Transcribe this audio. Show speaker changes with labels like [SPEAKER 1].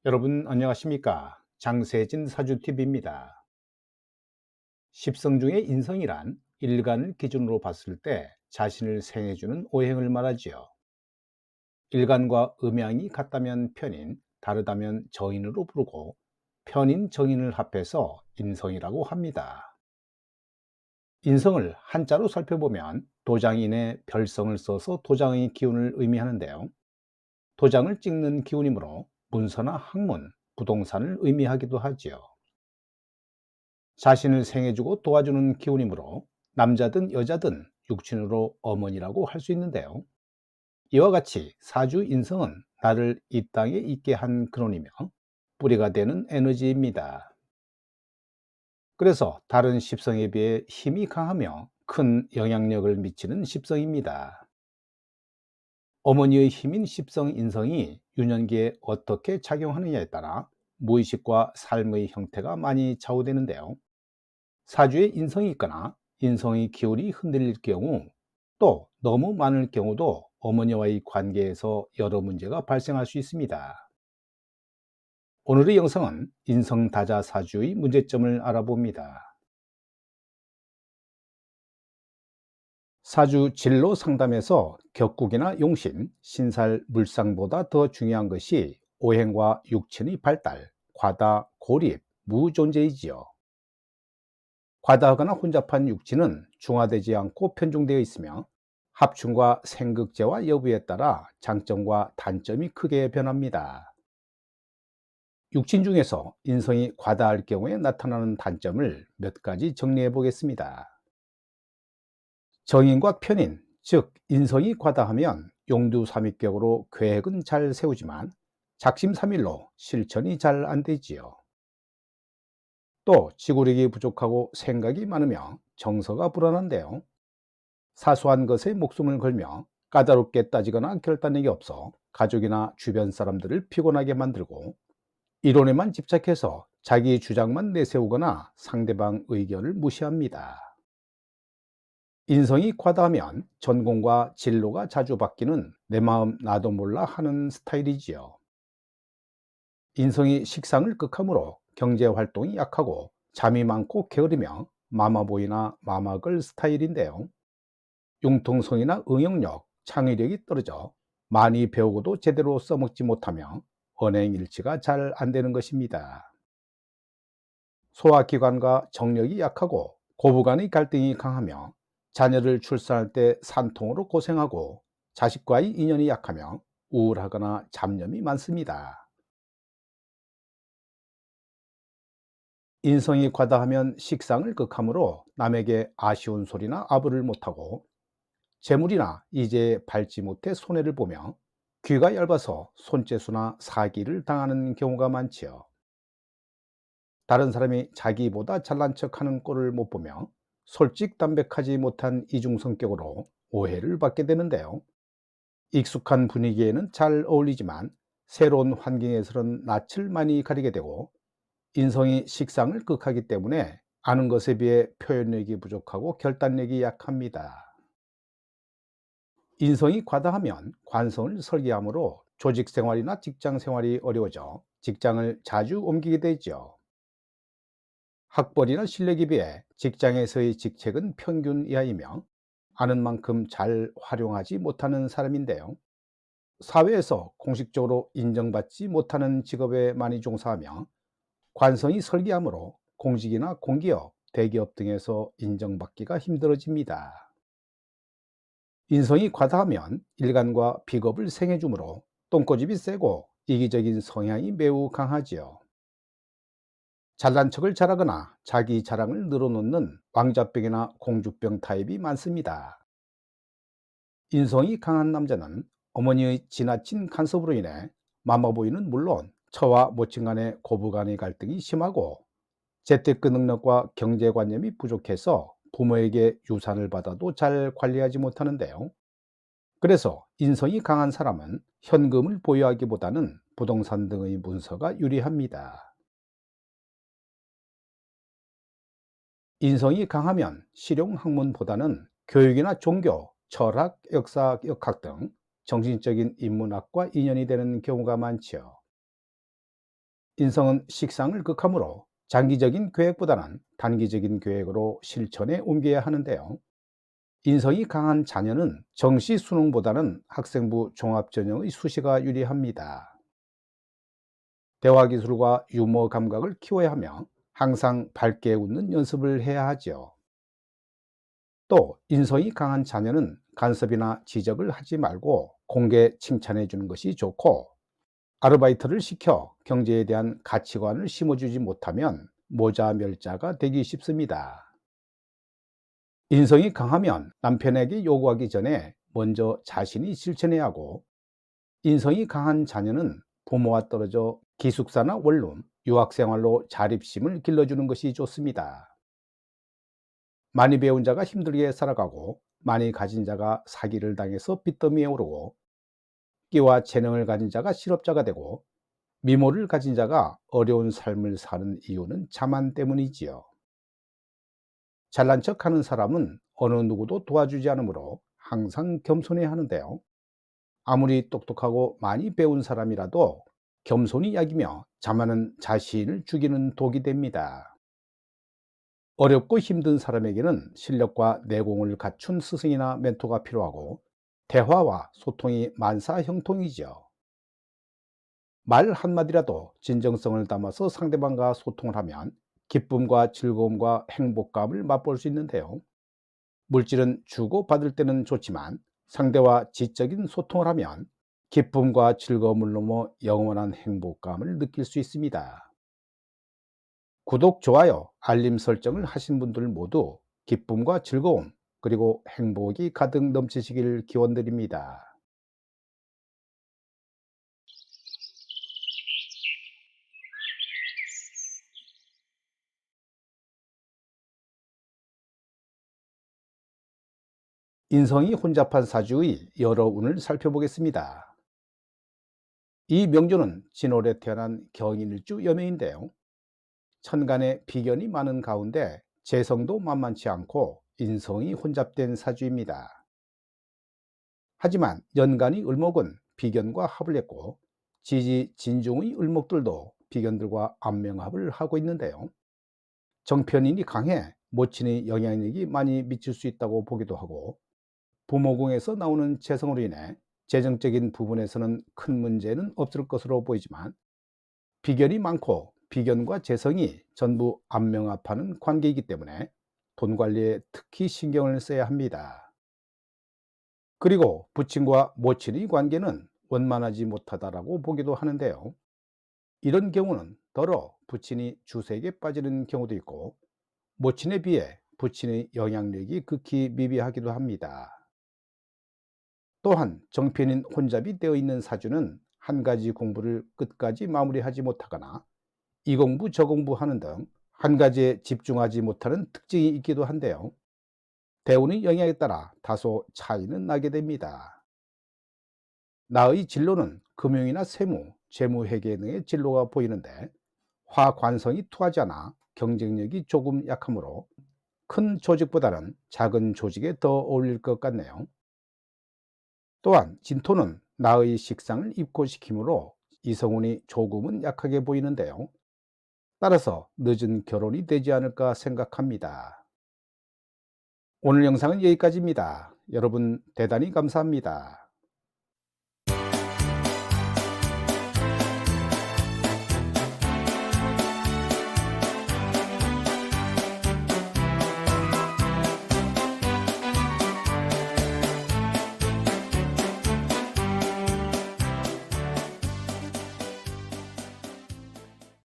[SPEAKER 1] 여러분 안녕하십니까? 장세진 사주TV입니다. 십성 중의 인성이란 일간을 기준으로 봤을 때 자신을 생해주는 오행을 말하지요. 일간과 음양이 같다면 편인, 다르다면 정인으로 부르고 편인, 정인을 합해서 인성이라고 합니다. 인성을 한자로 살펴보면 도장인의 별성을 써서 도장의 기운을 의미하는데요. 도장을 찍는 기운이므로 문서나 학문, 부동산을 의미하기도 하지요. 자신을 생해주고 도와주는 기운이므로 남자든 여자든 육친으로 어머니라고 할 수 있는데요. 이와 같이 사주 인성은 나를 이 땅에 있게 한 근원이며 뿌리가 되는 에너지입니다. 그래서 다른 십성에 비해 힘이 강하며 큰 영향력을 미치는 십성입니다. 어머니의 힘인 십성 인성이 유년기에 어떻게 작용하느냐에 따라 무의식과 삶의 형태가 많이 좌우되는데요. 사주에 인성이 있거나 인성의 기운이 흔들릴 경우, 또 너무 많을 경우도 어머니와의 관계에서 여러 문제가 발생할 수 있습니다. 오늘의 영상은 인성다자 사주의 문제점을 알아봅니다. 사주 진로 상담에서 격국이나 용신, 신살, 물상보다 더 중요한 것이 오행과 육친의 발달, 과다, 고립, 무존재이지요. 과다하거나 혼잡한 육지는 중화되지 않고 편중되어 있으며 합충과 생극제와 여부에 따라 장점과 단점이 크게 변합니다. 육친 중에서 인성이 과다할 경우에 나타나는 단점을 몇 가지 정리해 보겠습니다. 정인과 편인, 즉 인성이 과다하면 용두삼위격으로 계획은 잘 세우지만 작심삼일로 실천이 잘 안 되지요. 또 지구력이 부족하고 생각이 많으며 정서가 불안한데요. 사소한 것에 목숨을 걸며 까다롭게 따지거나 결단력이 없어 가족이나 주변 사람들을 피곤하게 만들고 이론에만 집착해서 자기 주장만 내세우거나 상대방 의견을 무시합니다. 인성이 과다하면 전공과 진로가 자주 바뀌는 내 마음 나도 몰라 하는 스타일이지요. 인성이 식상을 극함으로 경제 활동이 약하고 잠이 많고 게으르며 마마보이나 마마걸 스타일인데요. 융통성이나 응용력, 창의력이 떨어져 많이 배우고도 제대로 써먹지 못하며 언행일치가 잘 안 되는 것입니다. 소화기관과 정력이 약하고 고부간의 갈등이 강하며 자녀를 출산할 때 산통으로 고생하고 자식과의 인연이 약하며 우울하거나 잡념이 많습니다. 인성이 과다하면 식상을 극함으로 남에게 아쉬운 소리나 아부를 못하고 재물이나 이제에 밟지 못해 손해를 보며 귀가 얇아서 손재수나 사기를 당하는 경우가 많지요. 다른 사람이 자기보다 잘난 척하는 꼴을 못 보며 솔직담백하지 못한 이중 성격으로 오해를 받게 되는데요. 익숙한 분위기에는 잘 어울리지만 새로운 환경에서는 낯을 많이 가리게 되고 인성이 식상을 극하기 때문에 아는 것에 비해 표현력이 부족하고 결단력이 약합니다. 인성이 과다하면 관성을 설계하므로 조직 생활이나 직장 생활이 어려워져 직장을 자주 옮기게 되죠. 학벌이나 실력에 비해 직장에서의 직책은 평균 이하이며 아는 만큼 잘 활용하지 못하는 사람인데요. 사회에서 공식적으로 인정받지 못하는 직업에 많이 종사하며 관성이 설계하므로 공직이나 공기업, 대기업 등에서 인정받기가 힘들어집니다. 인성이 과다하면 일간과 비겁을 생해주므로 똥꼬집이 세고 이기적인 성향이 매우 강하지요. 잘난 척을 잘하거나 자기 자랑을 늘어놓는 왕자병이나 공주병 타입이 많습니다. 인성이 강한 남자는 어머니의 지나친 간섭으로 인해 마마보이는 물론 처와 모친 간의 고부간의 갈등이 심하고 재테크 능력과 경제관념이 부족해서 부모에게 유산을 받아도 잘 관리하지 못하는데요. 그래서 인성이 강한 사람은 현금을 보유하기보다는 부동산 등의 문서가 유리합니다. 인성이 강하면 실용학문보다는 교육이나 종교, 철학, 역사, 역학 등 정신적인 인문학과 인연이 되는 경우가 많지요. 인성은 식상을 극하므로 장기적인 계획보다는 단기적인 계획으로 실천에 옮겨야 하는데요. 인성이 강한 자녀는 정시 수능보다는 학생부 종합전형의 수시가 유리합니다. 대화 기술과 유머 감각을 키워야 하며 항상 밝게 웃는 연습을 해야 하죠. 또 인성이 강한 자녀는 간섭이나 지적을 하지 말고 공개 칭찬해 주는 것이 좋고, 아르바이트를 시켜 경제에 대한 가치관을 심어주지 못하면 모자멸자가 되기 쉽습니다. 인성이 강하면 남편에게 요구하기 전에 먼저 자신이 실천해야 하고, 인성이 강한 자녀는 부모와 떨어져 기숙사나 원룸, 유학생활로 자립심을 길러주는 것이 좋습니다. 많이 배운 자가 힘들게 살아가고, 많이 가진 자가 사기를 당해서 빚더미에 오르고, 끼와 재능을 가진 자가 실업자가 되고, 미모를 가진 자가 어려운 삶을 사는 이유는 자만 때문이지요. 잘난 척하는 사람은 어느 누구도 도와주지 않으므로 항상 겸손해야 하는데요. 아무리 똑똑하고 많이 배운 사람이라도 겸손이 약이며 자만은 자신을 죽이는 독이 됩니다. 어렵고 힘든 사람에게는 실력과 내공을 갖춘 스승이나 멘토가 필요하고, 대화와 소통이 만사형통이죠. 말 한마디라도 진정성을 담아서 상대방과 소통을 하면 기쁨과 즐거움과 행복감을 맛볼 수 있는데요. 물질은 주고 받을 때는 좋지만 상대와 지적인 소통을 하면 기쁨과 즐거움을 넘어 영원한 행복감을 느낄 수 있습니다. 구독, 좋아요, 알림 설정을 하신 분들 모두 기쁨과 즐거움, 그리고 행복이 가득 넘치시길 기원드립니다. 인성이 혼잡한 사주의 여러 운을 살펴보겠습니다. 이 명조는 진월에 태어난 경인일주 여명인데요. 천간에 비견이 많은 가운데 재성도 만만치 않고 인성이 혼잡된 사주입니다. 하지만 연간이 을목은 비견과 합을 했고, 지지 진중의 을목들도 비견들과 암명합을 하고 있는데요. 정편인이 강해 모친의 영향력이 많이 미칠 수 있다고 보기도 하고, 부모궁에서 나오는 재성으로 인해 재정적인 부분에서는 큰 문제는 없을 것으로 보이지만, 비견이 많고 비견과 재성이 전부 암명합하는 관계이기 때문에 돈 관리에 특히 신경을 써야 합니다. 그리고 부친과 모친의 관계는 원만하지 못하다라고 보기도 하는데요. 이런 경우는 더러 부친이 주색에 빠지는 경우도 있고, 모친에 비해 부친의 영향력이 극히 미비하기도 합니다. 또한 정편인 혼잡이 되어 있는 사주는 한 가지 공부를 끝까지 마무리하지 못하거나 이 공부 저 공부하는 등 한 가지에 집중하지 못하는 특징이 있기도 한데요. 대운의 영향에 따라 다소 차이는 나게 됩니다. 나의 진로는 금융이나 세무, 재무회계 등의 진로가 보이는데, 화관성이 투하지 않아 경쟁력이 조금 약하므로 큰 조직보다는 작은 조직에 더 어울릴 것 같네요. 또한 진토는 나의 식상을 입고시키므로 이성운이 조금은 약하게 보이는데요. 따라서 늦은 결혼이 되지 않을까 생각합니다. 오늘 영상은 여기까지입니다. 여러분 대단히 감사합니다.